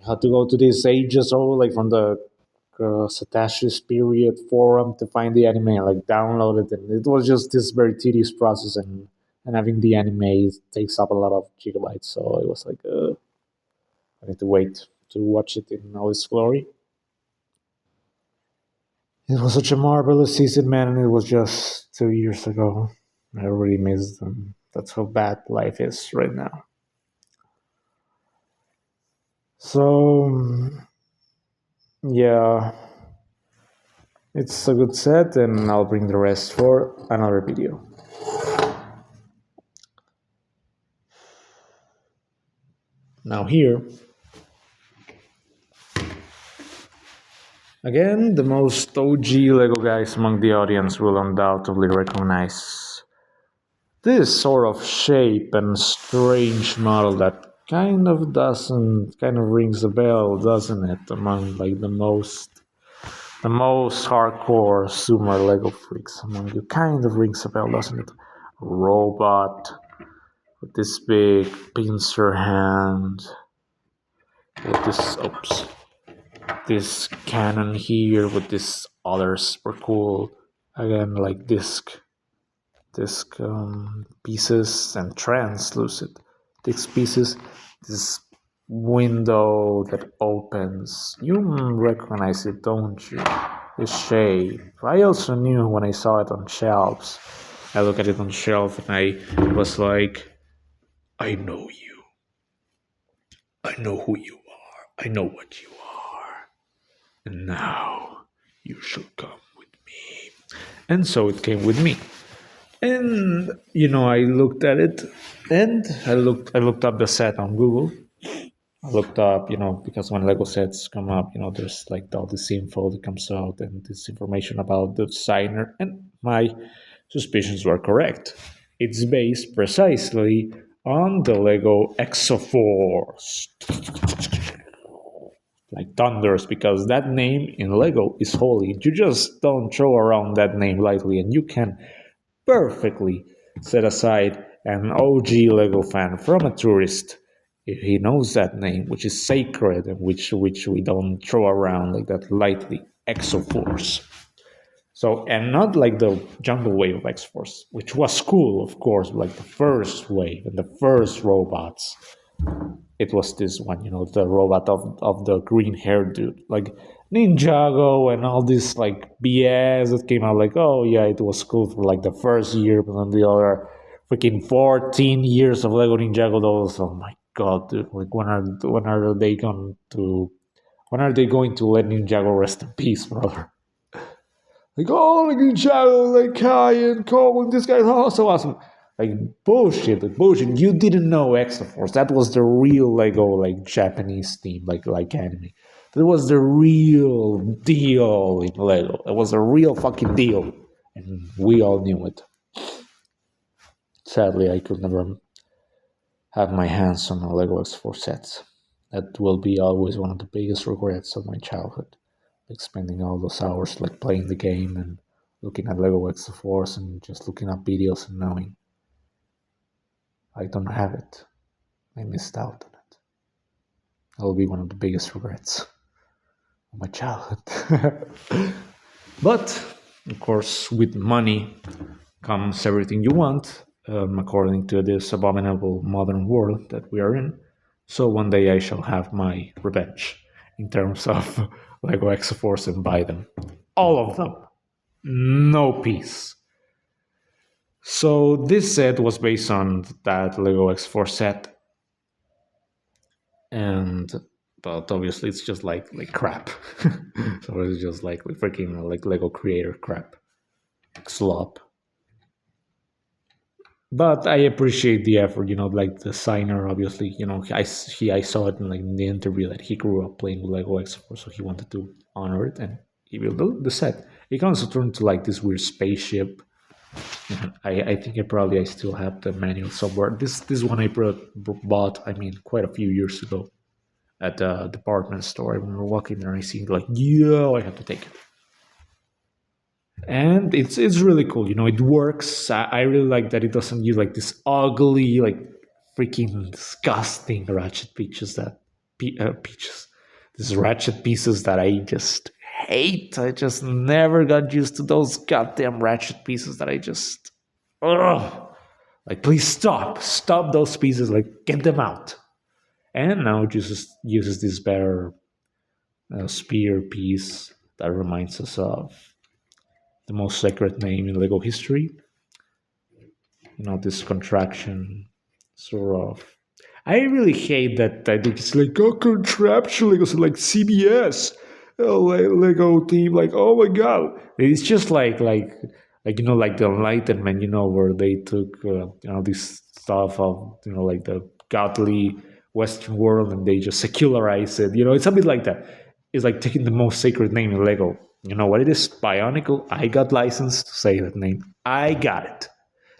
had to go to this ages old, like from the Satash's period forum to find the anime and like download it, and it was just this very tedious process, and having the anime takes up a lot of gigabytes, so it was like I need to wait to watch it in all its glory. It was such a marvelous season, man, and it was just 2 years ago. I already missed them. That's how bad life is right now. So, yeah, it's a good set, and I'll bring the rest for another video. Now here, again, the most OG LEGO guys among the audience will undoubtedly recognize this sort of shape and strange model that kind of rings a bell, doesn't it, among like the most hardcore sumer Lego freaks among you. Kind of rings a bell, doesn't it? Robot with this big pincer hand, with this cannon here, with this other super cool, again, like disc pieces and translucent disc pieces. This window that opens. You recognize it, don't you? This shape. I also knew when I saw it on shelves. I look at it on shelf and I was like, I know you. I know who you are. I know what you are. And now you should come with me. And so it came with me. And I looked at it, and I looked up the set on Google. I looked up, because when Lego sets come up, there's like all this info that comes out and this information about the designer, and my suspicions were correct. It's based precisely on the Lego Exoforce. Like thunders, because that name in Lego is holy. You just don't throw around that name lightly, and you can perfectly set aside an OG Lego fan from a tourist if he knows that name, which is sacred and which we don't throw around like that lightly. Exoforce. So, and not like the jungle wave of X-Force, which was cool, of course, like the first wave and the first robots. It was this one, the robot of the green haired dude. Like Ninjago and all this like BS that came out like, oh yeah, it was cool for like the first year, but then the other freaking 14 years of Lego Ninjago dolls. Oh my god, dude. Like when are they going to let Ninjago rest in peace, brother? Like, oh, like Ninjago, like Kai and Cole, and this guy's so awesome. Like bullshit. You didn't know Extra Force. That was the real Lego, like Japanese theme, like anime. That was the real deal in Lego. It was a real fucking deal, and we all knew it. Sadly, I could never have my hands on a Lego X4 set. That will be always one of the biggest regrets of my childhood. Like spending all those hours like playing the game and looking at Lego X4 and just looking up videos and knowing I don't have it. I missed out on it. That will be one of the biggest regrets of my childhood. But, of course, with money comes everything you want, according to this abominable modern world that we are in. So one day I shall have my revenge in terms of Lego X-Force and buy them. All of them. No peace. So this set was based on that Lego X4 set, but obviously it's just like crap. So it's just like freaking like Lego creator crap, slop. But I appreciate the effort, like the designer. Obviously, I saw it in the interview that he grew up playing with Lego X4, so he wanted to honor it, and he built the set. It can also turn to like this weird spaceship. I think I still have the manual somewhere. This one I bought, quite a few years ago at the department store. I remember walking there and I see like, yo, I have to take it. And it's really cool. It works. I really like that it doesn't use like this ugly, like freaking disgusting ratchet peaches these ratchet pieces that I just hate. I just never got used to those goddamn ratchet pieces that I just ugh. Like, please stop those pieces. Like, get them out. And now it uses this better spear piece that reminds us of the most sacred name in Lego history. This contraction, sort of. I really hate that it's like, oh, contraption Legos, like CBS, Lego team, like, oh my god, it's just like like the Enlightenment, where they took this stuff of like the godly Western world and they just secularize it. It's a bit like that. It's like taking the most sacred name in Lego. You know what it is? Bionicle. I got licensed to say that name. I got it.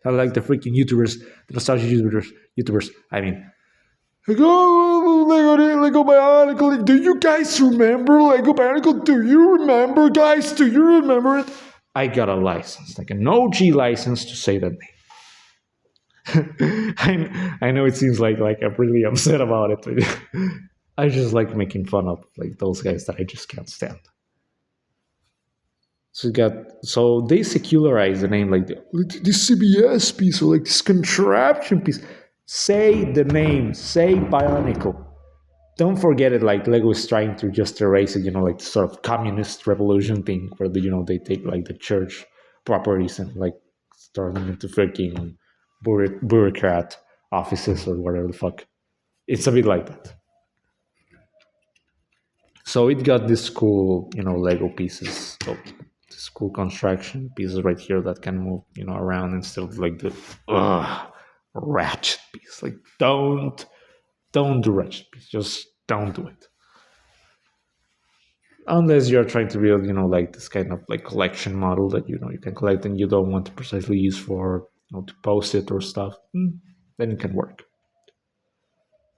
Not like the freaking YouTubers, the nostalgia YouTubers. I mean, Lego Bionicle. Do you guys remember Lego Bionicle? Do you remember, guys? Do you remember it? I got a license, like an OG license to say that name. I know it seems like I'm really upset about it. I just like making fun of like those guys that I just can't stand. So they secularize the name like this CBS piece or like this contraption piece. Say the name, say Bionicle. Don't forget it. Like Lego is trying to just erase it. Like the sort of communist revolution thing where they take like the church properties and like turn them into freaking bureaucrat offices or whatever the fuck. It's a bit like that. So it got this cool, Lego pieces. So this cool construction pieces right here that can move, around instead of like the ratchet piece. Like don't do ratchet piece. Just don't do it. Unless you're trying to build, like this kind of like collection model that you can collect and you don't want to precisely use for to post it or stuff, then it can work.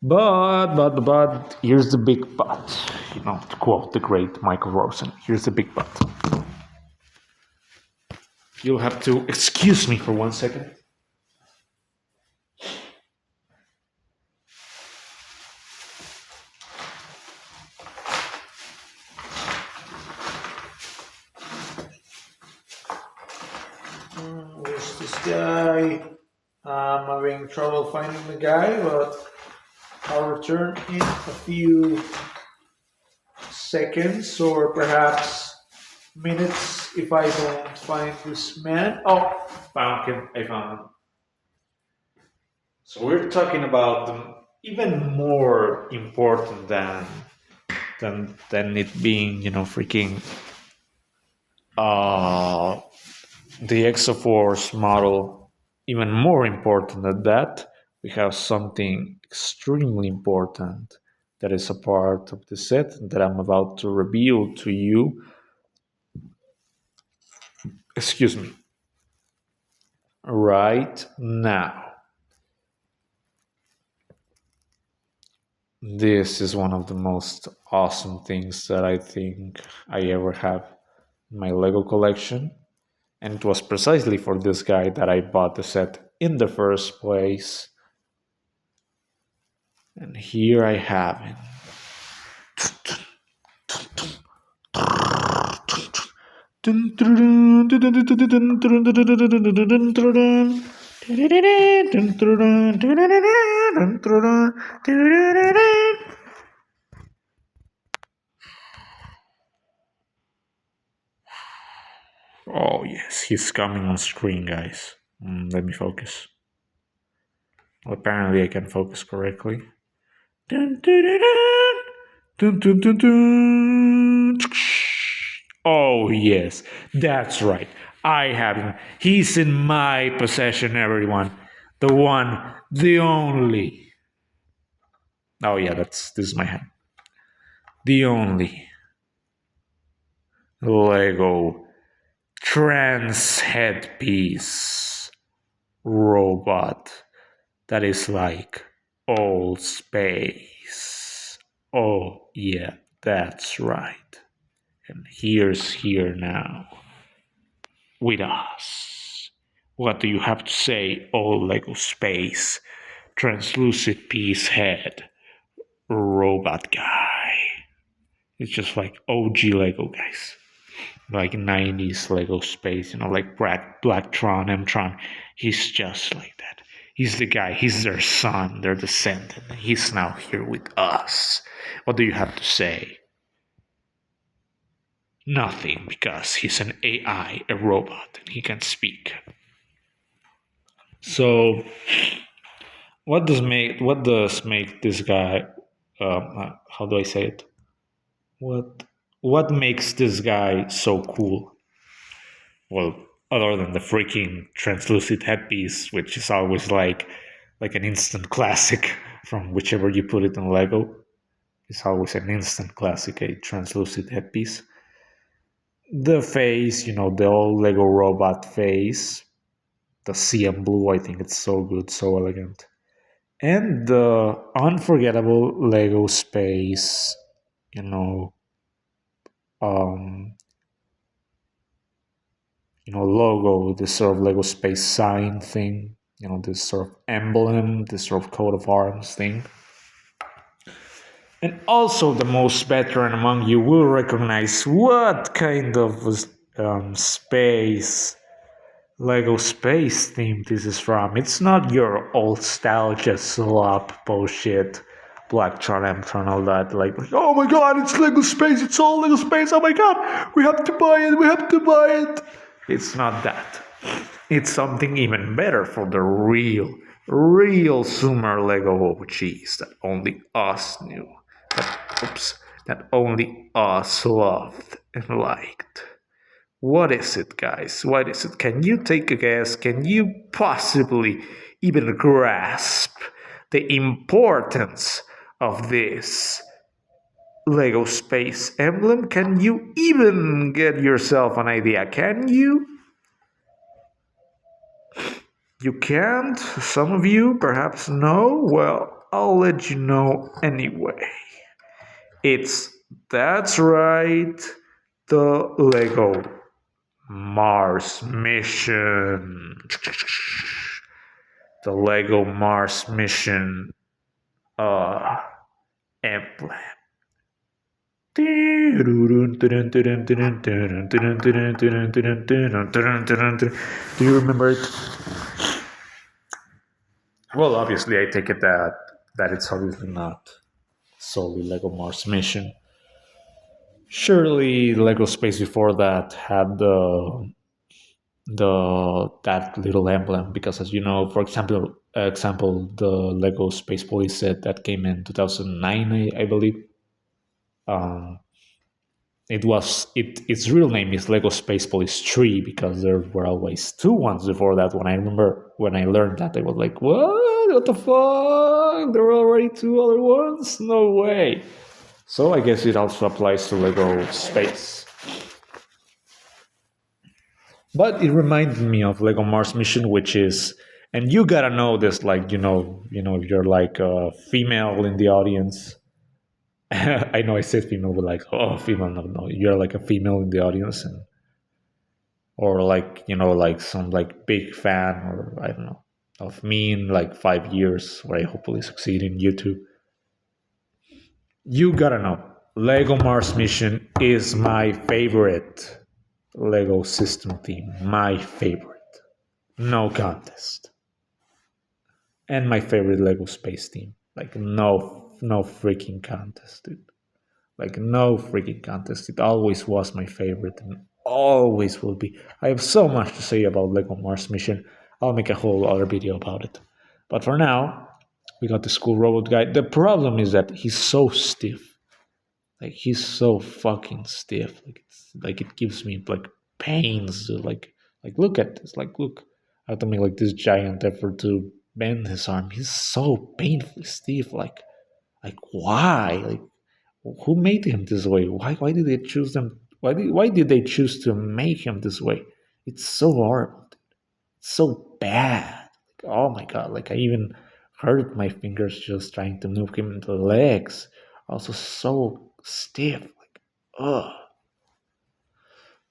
But here's the big but. To quote the great Michael Rosen, here's the big but. You'll have to excuse me for 1 second. Where's this guy? I'm having trouble finding the guy, but I'll return in a few seconds or perhaps minutes if I don't find this man. Oh, found him. I found him. So we're talking about them even more important than it being, freaking the Exoforce model. Even more important than that, we have something extremely important that is a part of the set that I'm about to reveal to you. Excuse me. Right now. This is one of the most awesome things that I think I ever have in my Lego collection. And it was precisely for this guy that I bought the set in the first place. And here I have it. Oh yes, he's coming on screen, guys. Let me focus. Well, apparently I can focus correctly. Oh yes, that's right. I have him. He's in my possession, everyone. The one, the only. Oh yeah, this is my hand. The only Lego trans headpiece robot that is like all space. Oh yeah, that's right. And here's here now with us. What do you have to say, all Lego space, translucent piece head, robot guy? It's just like OG Lego, guys. Like 90s Lego space, like Blacktron, Mtron. He's just like that. He's the guy, he's their son, their descendant. He's now here with us. What do you have to say? Nothing, because he's an AI, a robot, and he can speak. So, what does make this guy? How do I say it? What what makes this guy so cool? Well, other than the freaking translucent headpiece, which is always like an instant classic from whichever you put it in Lego. It's always an instant classic, a translucent headpiece. The face, the old Lego robot face, the CM blue, I think it's so good, so elegant. And the unforgettable Lego space, you know, um, logo, this sort of Lego space sign thing, this sort of emblem, this sort of coat of arms thing. And also, the most veteran among you will recognize what kind of space, Lego space theme this is from. It's not your old style, just slop bullshit, Blacktron, Mtron, all that. Like, oh my god, it's Lego space, it's all Lego space, oh my god, we have to buy it, we have to buy it. It's not that. It's something even better for the real Sumer Lego OGs that only us knew. That only us loved and liked. What is it, guys? What is it? Can you take a guess? Can you possibly even grasp the importance of this Lego space emblem? Can you even get yourself an idea? Can you? You can't? Some of you perhaps know? Well, I'll let you know anyway. That's right, the Lego Mars mission. The Lego Mars mission emblem. Do you remember it? Well, obviously, I take it that it's obviously not solely Lego Mars mission. Surely, Lego Space before that had that little emblem, because, as you know, for example, the Lego Space Police set that came in 2009, I believe. Um, its real name is Lego Space Police 3, because there were always two ones before that. When I remember when I learned that, I was like, what the fuck, there were already two other ones? No way. So I guess it also applies to Lego Space. But it reminded me of Lego Mars mission, which is, and you gotta know this, like, if you're like a female in the audience. I know I said female, but like, oh, female, no, you're like a female in the audience, or like, like some like big fan, or I don't know, of me in like 5 years, where I hopefully succeed in YouTube. You gotta know, Lego Mars mission is my favorite Lego system theme. My favorite. No contest. And my favorite Lego space theme. Like, no freaking contest, dude. Like, no freaking contest. It always was my favorite and always will be. I have so much to say about Lego Mars mission. I'll make a whole other video about it. But for now, we got the school robot guy. The problem is that he's so stiff. Like, he's so fucking stiff. Like it gives me like pains to like look at this. Like, look, I have to make like this giant effort to bend his arm. He's so painfully stiff. Like why? Like, who made him this way? Why did they choose them? Why did they choose to make him this way? It's so horrible. It's so bad. Like, oh my god! Like, I even hurt my fingers just trying to move him into the legs. Also, so stiff. Like, ugh.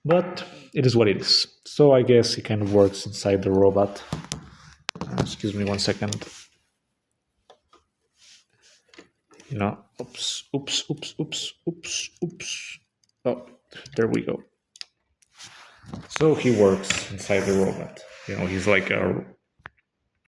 But it is what it is. So I guess he kind of works inside the robot. Excuse me 1 second. Oops, oops, oops, oops, oops, oops. Oh, there we go. So he works inside the robot. He's like a